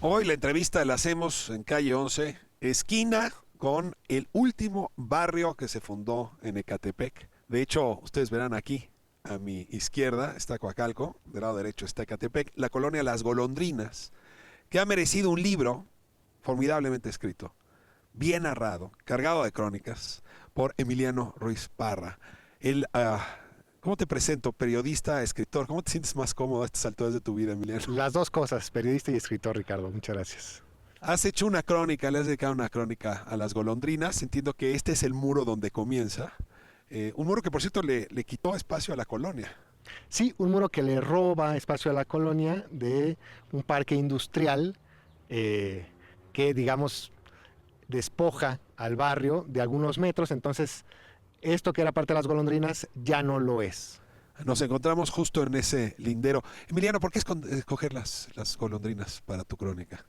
Hoy la entrevista la hacemos en calle 11, esquina con el último barrio que se fundó en Ecatepec. De hecho, ustedes verán aquí, a mi izquierda está Coacalco, del lado derecho está Ecatepec, la colonia Las Golondrinas, que ha merecido un libro formidablemente escrito, bien narrado, cargado de crónicas, por Emiliano Ruiz Parra. Él, ¿cómo te presento? Periodista, escritor. ¿Cómo te sientes más cómodo a estas alturas de tu vida, Emiliano? Las dos cosas, periodista y escritor, Ricardo. Muchas gracias. Has hecho una crónica, le has dedicado una crónica a Las Golondrinas. Entiendo que este es el muro donde comienza. Un muro que, por cierto, le quitó espacio a la colonia. Sí, un muro que le roba espacio a la colonia de un parque industrial que, digamos, despoja al barrio de algunos metros. Entonces, esto que era parte de Las Golondrinas ya no lo es. Nos encontramos justo en ese lindero. Emiliano, ¿por qué escoger las golondrinas para tu crónica?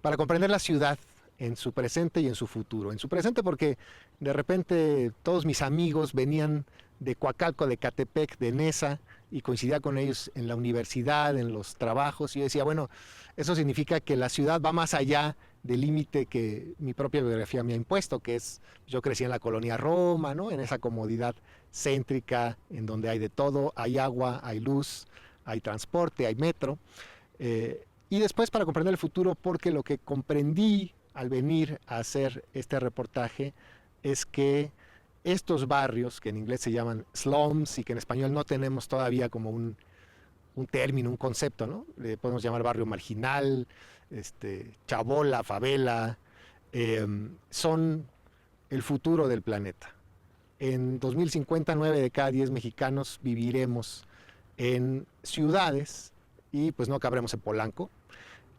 Para comprender la ciudad en su presente y en su futuro. En su presente porque de repente todos mis amigos venían de Coacalco, de Ecatepec, de Nesa, y coincidía con ellos en la universidad, en los trabajos, y yo decía, bueno, eso significa que la ciudad va más allá del límite que mi propia biografía me ha impuesto, que es, yo crecí en la colonia Roma, ¿no? En esa comodidad céntrica, en donde hay de todo, hay agua, hay luz, hay transporte, hay metro. Y después para comprender el futuro, porque lo que comprendí al venir a hacer este reportaje es que estos barrios, que en inglés se llaman slums y que en español no tenemos todavía como un término, un concepto, ¿no? Le podemos llamar barrio marginal, chabola, favela, son el futuro del planeta. En 2050, 9 de cada 10 mexicanos viviremos en ciudades y pues no cabremos en Polanco.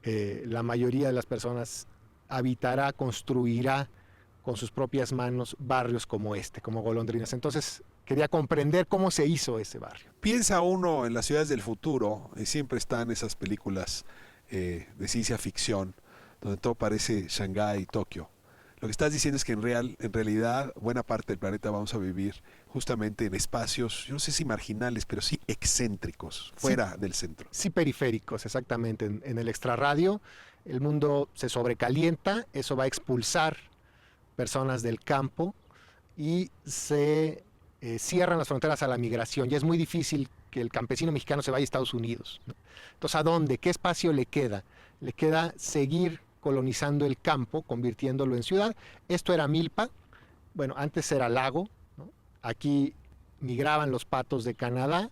La mayoría de las personas habitará, construirá con sus propias manos barrios como este, como Golondrinas. Entonces quería comprender cómo se hizo ese barrio. Piensa uno en las ciudades del futuro y siempre están esas películas de ciencia ficción donde todo parece Shanghái y Tokio. Lo que estás diciendo es que en realidad buena parte del planeta vamos a vivir justamente en espacios, yo no sé si marginales, pero sí excéntricos, fuera del centro. Sí, periféricos, exactamente. En el extrarradio el mundo se sobrecalienta, eso va a expulsar personas del campo y se cierran las fronteras a la migración. Y es muy difícil que el campesino mexicano se vaya a Estados Unidos, ¿no? Entonces, ¿a dónde? ¿Qué espacio le queda? Le queda seguir colonizando el campo, convirtiéndolo en ciudad. Esto era milpa, bueno, antes era lago, ¿no? Aquí migraban los patos de Canadá.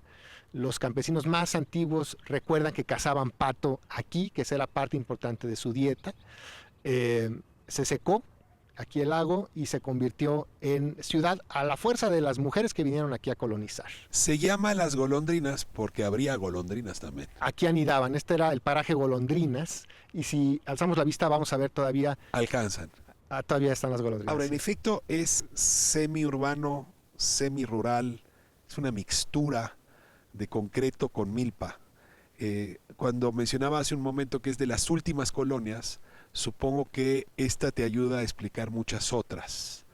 Los campesinos más antiguos recuerdan que cazaban pato aquí, que esa era parte importante de su dieta. Se secó aquí el lago y se convirtió en ciudad a la fuerza de las mujeres que vinieron aquí a colonizar. Se llama Las Golondrinas porque habría golondrinas también. Aquí anidaban, este era el paraje Golondrinas, y si alzamos la vista vamos a ver todavía... Alcanzan. Todavía están las golondrinas. Ahora, en efecto, es semi-urbano, semi-rural, es una mixtura de concreto con milpa. Cuando mencionaba hace un momento que es de las últimas colonias, supongo que esta te ayuda a explicar muchas otras.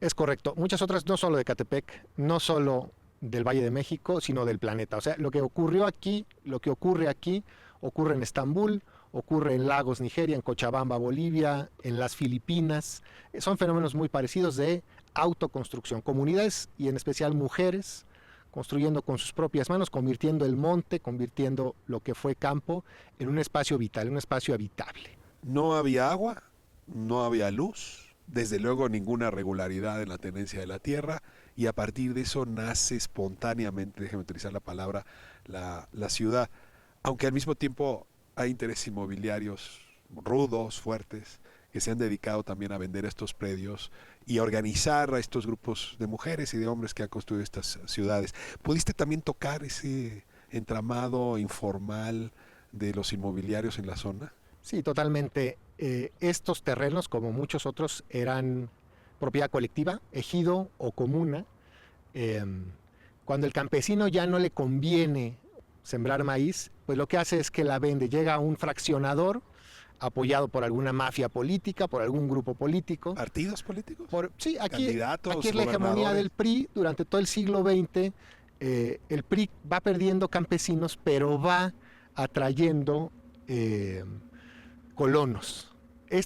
Es correcto, muchas otras, no solo de Ecatepec, no solo del Valle de México, sino del planeta. O sea, lo que ocurrió aquí, lo que ocurre aquí, ocurre en Estambul, ocurre en Lagos, Nigeria, en Cochabamba, Bolivia, en las Filipinas. Son fenómenos muy parecidos de autoconstrucción. Comunidades y en especial mujeres construyendo con sus propias manos, convirtiendo el monte, convirtiendo lo que fue campo en un espacio vital, un espacio habitable. No había agua, no había luz, desde luego ninguna regularidad en la tenencia de la tierra, y a partir de eso nace espontáneamente, déjeme utilizar la palabra, la ciudad. Aunque al mismo tiempo hay intereses inmobiliarios rudos, fuertes, que se han dedicado también a vender estos predios y a organizar a estos grupos de mujeres y de hombres que han construido estas ciudades. ¿Pudiste también tocar ese entramado informal de los inmobiliarios en la zona? Sí, totalmente. Estos terrenos, como muchos otros, eran propiedad colectiva, ejido o comuna. Cuando el campesino ya no le conviene sembrar maíz, pues lo que hace es que la vende. Llega un fraccionador apoyado por alguna mafia política, por algún grupo político. ¿Partidos políticos? Sí, aquí es la gobernadores. hegemonía del PRI durante todo el siglo XX. El PRI va perdiendo campesinos, pero va atrayendo colonos.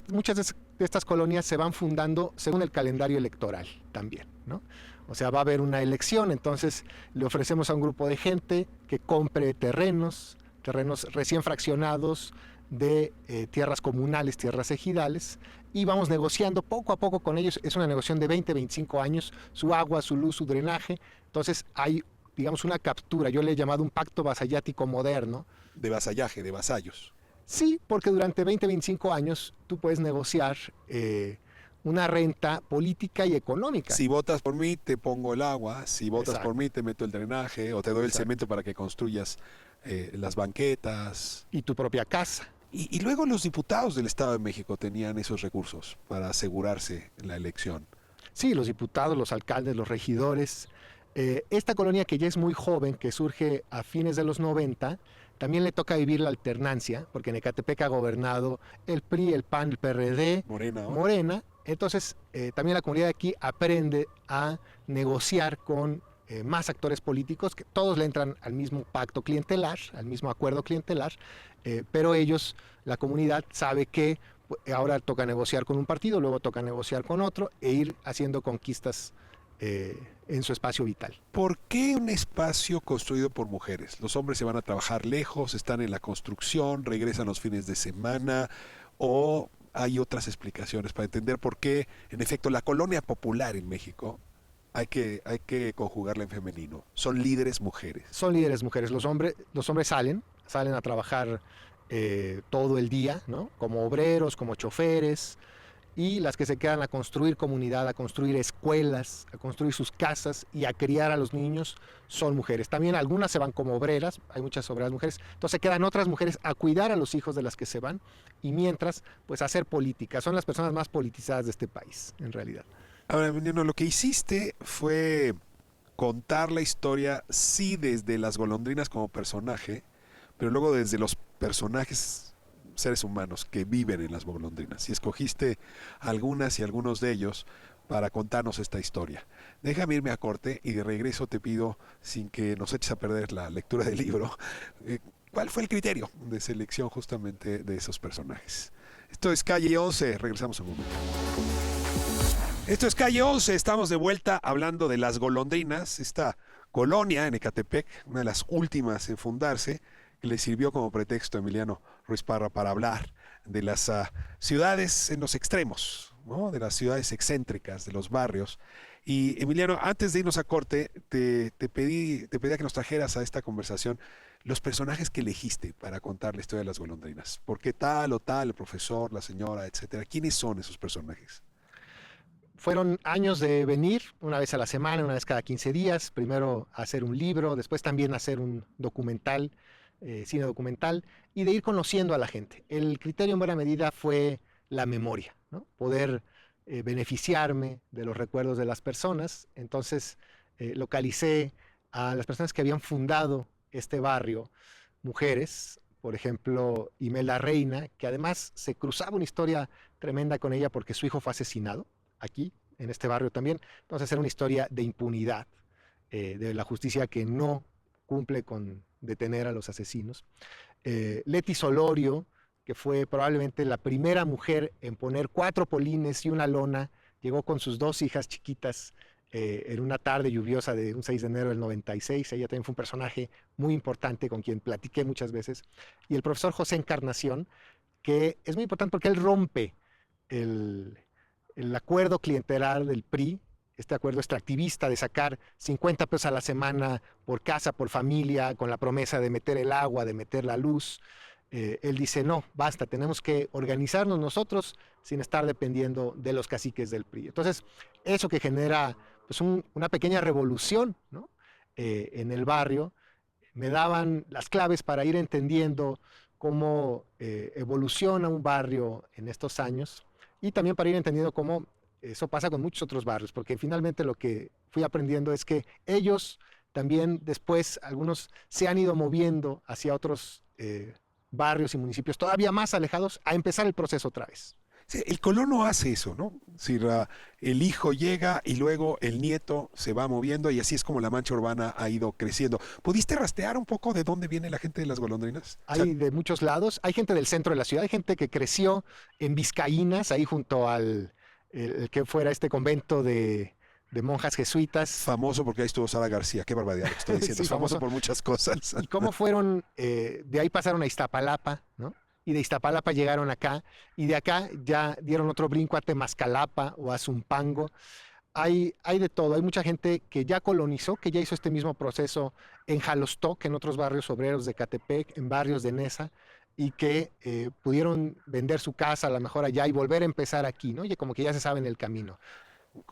Muchas de estas colonias se van fundando según el calendario electoral también, ¿no? O sea, va a haber una elección, entonces le ofrecemos a un grupo de gente que compre terrenos recién fraccionados de tierras comunales, tierras ejidales, y vamos negociando poco a poco con ellos. Es una negociación de 20, 25 años, su agua, su luz, su drenaje. Entonces hay, digamos, una captura, yo le he llamado un pacto vasallático moderno. De vasallaje, de vasallos. Sí, porque durante 20, 25 años tú puedes negociar una renta política y económica. Si votas por mí, te pongo el agua. Si votas Exacto. por mí, te meto el drenaje o te doy el Exacto. cemento para que construyas las banquetas. Y tu propia casa. Y luego los diputados del Estado de México tenían esos recursos para asegurarse la elección. Sí, los diputados, los alcaldes, los regidores. Esta colonia que ya es muy joven, que surge a fines de los 90, también le toca vivir la alternancia, porque en Ecatepec ha gobernado el PRI, el PAN, el PRD, Morena. Entonces, también la comunidad de aquí aprende a negociar con más actores políticos, que todos le entran al mismo pacto clientelar, al mismo acuerdo clientelar, pero ellos, la comunidad, sabe que ahora toca negociar con un partido, luego toca negociar con otro e ir haciendo conquistas en su espacio vital. ¿Por qué un espacio construido por mujeres? Los hombres se van a trabajar lejos, están en la construcción, regresan los fines de semana, o hay otras explicaciones para entender por qué, en efecto, la colonia popular en México hay que conjugarla en femenino. Son líderes mujeres. Son líderes mujeres. Los hombres salen a trabajar todo el día, ¿no? Como obreros, como choferes, y las que se quedan a construir comunidad, a construir escuelas, a construir sus casas y a criar a los niños son mujeres. También algunas se van como obreras, hay muchas obreras mujeres, entonces quedan otras mujeres a cuidar a los hijos de las que se van y mientras, pues a hacer política. Son las personas más politizadas de este país, en realidad. Ahora, Emiliano, lo que hiciste fue contar la historia, sí, desde las golondrinas como personaje, pero luego desde los personajes seres humanos que viven en las golondrinas. Y escogiste algunas y algunos de ellos para contarnos esta historia. Déjame irme a corte y de regreso te pido, sin que nos eches a perder la lectura del libro, ¿cuál fue el criterio de selección justamente de esos personajes? Esto es Calle 11, regresamos un momento. Esto es Calle 11, estamos de vuelta hablando de las golondrinas, esta colonia en Ecatepec, una de las últimas en fundarse, que le sirvió como pretexto a Emiliano Ruiz Parra para hablar de las ciudades en los extremos, ¿no? De las ciudades excéntricas, de los barrios. Y Emiliano, antes de irnos a corte, te pedí que nos trajeras a esta conversación los personajes que elegiste para contar la historia de las golondrinas. ¿Por qué tal o tal, el profesor, la señora, etcétera? ¿Quiénes son esos personajes? Fueron años de venir una vez a la semana, una vez cada 15 días, primero hacer un libro, después también hacer un documental, cine documental, y de ir conociendo a la gente. El criterio en buena medida fue la memoria, ¿no? Poder beneficiarme de los recuerdos de las personas. Entonces localicé a las personas que habían fundado este barrio, mujeres, por ejemplo, Imelda Reina, que además se cruzaba una historia tremenda con ella porque su hijo fue asesinado aquí, en este barrio también. Entonces era una historia de impunidad, de la justicia que no cumple con detener a los asesinos. Leti Solorio, que fue probablemente la primera mujer en poner 4 polines y una lona, llegó con sus 2 hijas chiquitas en una tarde lluviosa de un 6 de enero del 96. Ella también fue un personaje muy importante con quien platiqué muchas veces. Y el profesor José Encarnación, que es muy importante porque él rompe el acuerdo clientelar del PRI, este acuerdo extractivista de sacar 50 pesos a la semana por casa, por familia, con la promesa de meter el agua, de meter la luz. Él dice, no, basta, tenemos que organizarnos nosotros sin estar dependiendo de los caciques del PRI. Entonces, eso que genera pues, una pequeña revolución, ¿no? En el barrio, me daban las claves para ir entendiendo cómo evoluciona un barrio en estos años y también para ir entendiendo cómo eso pasa con muchos otros barrios, porque finalmente lo que fui aprendiendo es que ellos también después, algunos se han ido moviendo hacia otros barrios y municipios todavía más alejados a empezar el proceso otra vez. Sí, el colono hace eso, ¿no? Si el hijo llega y luego el nieto se va moviendo y así es como la mancha urbana ha ido creciendo. ¿Pudiste rastrear un poco de dónde viene la gente de las golondrinas? O sea, Hay de muchos lados, hay gente del centro de la ciudad, hay gente que creció en Vizcaínas, ahí junto al el que fuera este convento de monjas jesuitas. famoso porque ahí estuvo Sara García, qué barbaridad lo que estoy diciendo. Sí, Es famoso famoso. por muchas cosas. Y cómo fueron, de ahí pasaron a Iztapalapa, ¿no? Y de Iztapalapa llegaron acá, y de acá ya dieron otro brinco a Temascalapa o a Zumpango. Hay de todo, hay mucha gente que ya colonizó, que ya hizo este mismo proceso en Jalostoc, en otros barrios obreros de Catepec, en barrios de Nesa, y que pudieron vender su casa a lo mejor allá y volver a empezar aquí, ¿no? Y como que ya se saben el camino.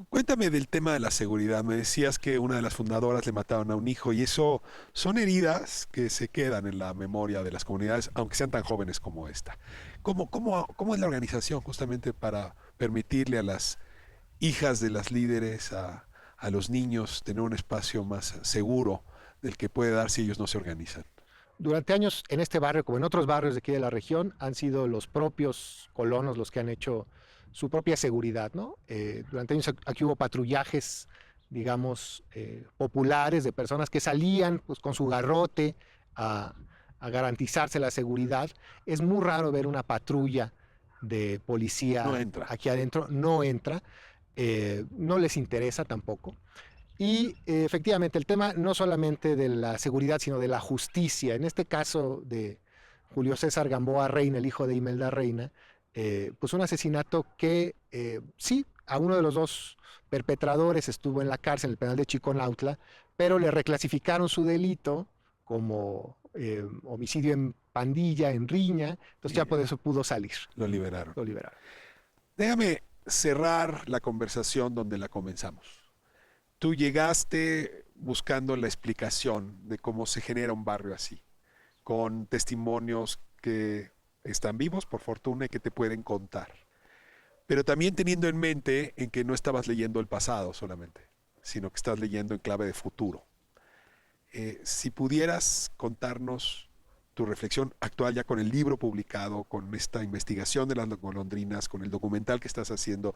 Cuéntame del tema de la seguridad. Me decías que una de las fundadoras le mataron a un hijo y eso son heridas que se quedan en la memoria de las comunidades, aunque sean tan jóvenes como esta. ¿Cómo es la organización justamente para permitirle a las hijas de las líderes, a los niños, tener un espacio más seguro del que puede dar si ellos no se organizan? Durante años en este barrio, como en otros barrios de aquí de la región, han sido los propios colonos los que han hecho su propia seguridad, ¿no? Durante años aquí hubo patrullajes, digamos, populares de personas que salían pues, con su garrote a, a garantizarse la seguridad. Es muy raro ver una patrulla de No policía entra. aquí adentro, no entra, no les interesa tampoco. Y efectivamente el tema no solamente de la seguridad, sino de la justicia. En este caso de Julio César Gamboa Reina, el hijo de Imelda Reina, pues un asesinato que sí, a uno de los dos perpetradores estuvo en la cárcel, en el penal de Chiconautla, pero le reclasificaron su delito como homicidio en pandilla, en riña, entonces ya Y por eso pudo salir, lo liberaron. lo liberaron. Déjame cerrar la conversación donde la comenzamos. Tú llegaste buscando la explicación de cómo se genera un barrio así, con testimonios que están vivos, por fortuna, y que te pueden contar. Pero también teniendo en mente en que no estabas leyendo el pasado solamente, sino que estás leyendo en clave de futuro. Si pudieras contarnos tu reflexión actual ya con el libro publicado, con esta investigación de las golondrinas, con el documental que estás haciendo,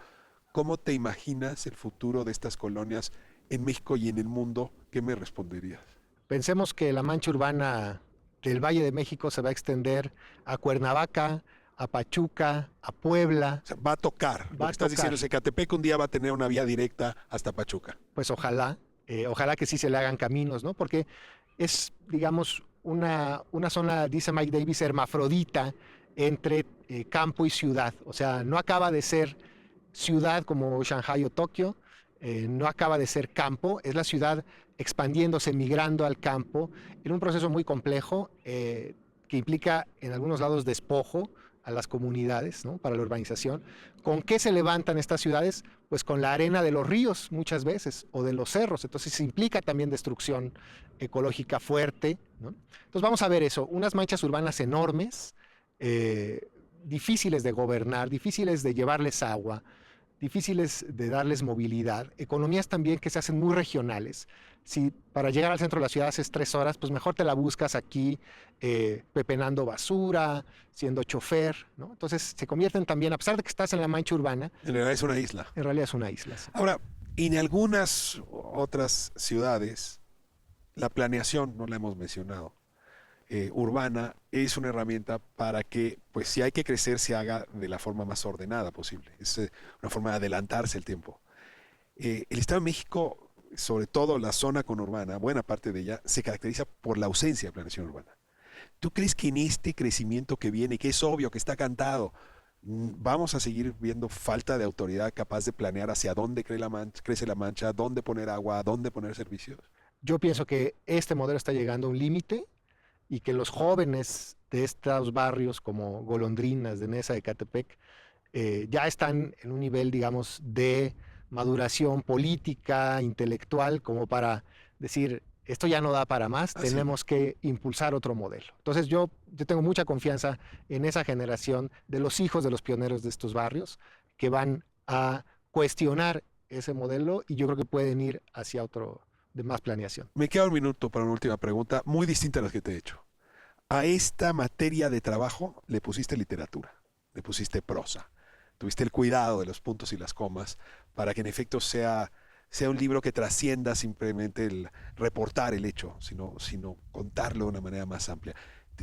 ¿cómo te imaginas el futuro de estas colonias en México y en el mundo? ¿Qué me responderías? Pensemos que la mancha urbana del Valle de México se va a extender a Cuernavaca, a Pachuca, a Puebla, O sea, va a tocar. Lo va que a estás tocar. diciendo es que Catepec un día va a tener una vía directa hasta Pachuca. Pues ojalá que sí se le hagan caminos, ¿no? Porque es, digamos, una zona, dice Mike Davis, hermafrodita entre campo y ciudad. O sea, no acaba de ser ciudad como Shanghai o Tokio, no acaba de ser campo, es la ciudad expandiéndose, migrando al campo, en un proceso muy complejo que implica en algunos lados despojo a las comunidades, ¿no? Para la urbanización. ¿Con qué se levantan estas ciudades? Pues con la arena de los ríos muchas veces o de los cerros, entonces implica también destrucción ecológica fuerte, ¿no? Entonces vamos a ver eso, unas manchas urbanas enormes, difíciles de gobernar, difíciles de llevarles agua, difíciles de darles movilidad, economías también que se hacen muy regionales. Si para llegar al centro de la ciudad haces 3 horas, pues mejor te la buscas aquí pepenando basura, siendo chofer, ¿no? Entonces se convierten también, a pesar de que estás en la mancha urbana, En realidad es una isla. en realidad es una isla. Sí. Ahora, en algunas otras ciudades, la planeación, no la hemos mencionado, urbana es una herramienta para que, pues si hay que crecer, se haga de la forma más ordenada posible. Es una forma de adelantarse el tiempo. El Estado de México, sobre todo la zona conurbana, buena parte de ella, se caracteriza por la ausencia de planeación urbana. ¿Tú crees que en este crecimiento que viene, que es obvio, que está cantado, vamos a seguir viendo falta de autoridad capaz de planear hacia dónde crece la mancha, dónde poner agua, dónde poner servicios? Yo pienso que este modelo está llegando a un límite y que los jóvenes de estos barrios como Golondrinas, de Nesa, de Catepec, ya están en un nivel, digamos, de maduración política, intelectual, como para decir, esto ya no da para más, Así. tenemos que impulsar otro modelo. Entonces yo tengo mucha confianza en esa generación de los hijos de los pioneros de estos barrios que van a cuestionar ese modelo y yo creo que pueden ir hacia otro de más planeación. Me queda un minuto para una última pregunta, muy distinta a las que te he hecho. A esta materia de trabajo le pusiste literatura, le pusiste prosa, tuviste el cuidado de los puntos y las comas para que en efecto sea un libro que trascienda simplemente el reportar el hecho, sino contarlo de una manera más amplia.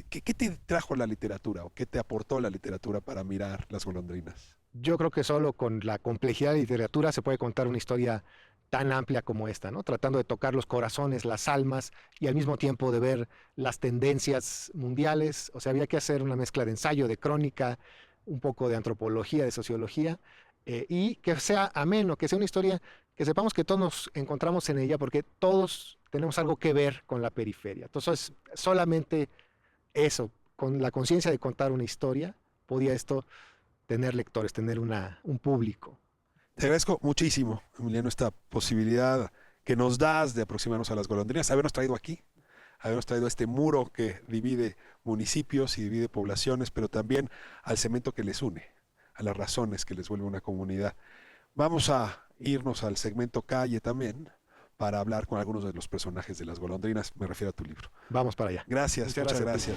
¿Qué te trajo la literatura o qué te aportó la literatura para mirar las golondrinas? Yo creo que solo con la complejidad de la literatura se puede contar una historia tan amplia como esta, ¿no? Tratando de tocar los corazones, las almas y al mismo tiempo de ver las tendencias mundiales. O sea, había que hacer una mezcla de ensayo, de crónica, un poco de antropología, de sociología, y que sea ameno, que sea una historia que sepamos que todos nos encontramos en ella porque todos tenemos algo que ver con la periferia. Entonces, solamente eso, con la conciencia de contar una historia, podía esto tener lectores, tener un público. Te agradezco muchísimo, Emiliano, esta posibilidad que nos das de aproximarnos a las golondrinas, habernos traído aquí, habernos traído este muro que divide municipios y divide poblaciones, pero también al cemento que les une, a las razones que les vuelve una comunidad. Vamos a irnos al segmento calle también para hablar con algunos de los personajes de las golondrinas, me refiero a tu libro. Vamos para allá. Gracias, muchas gracias.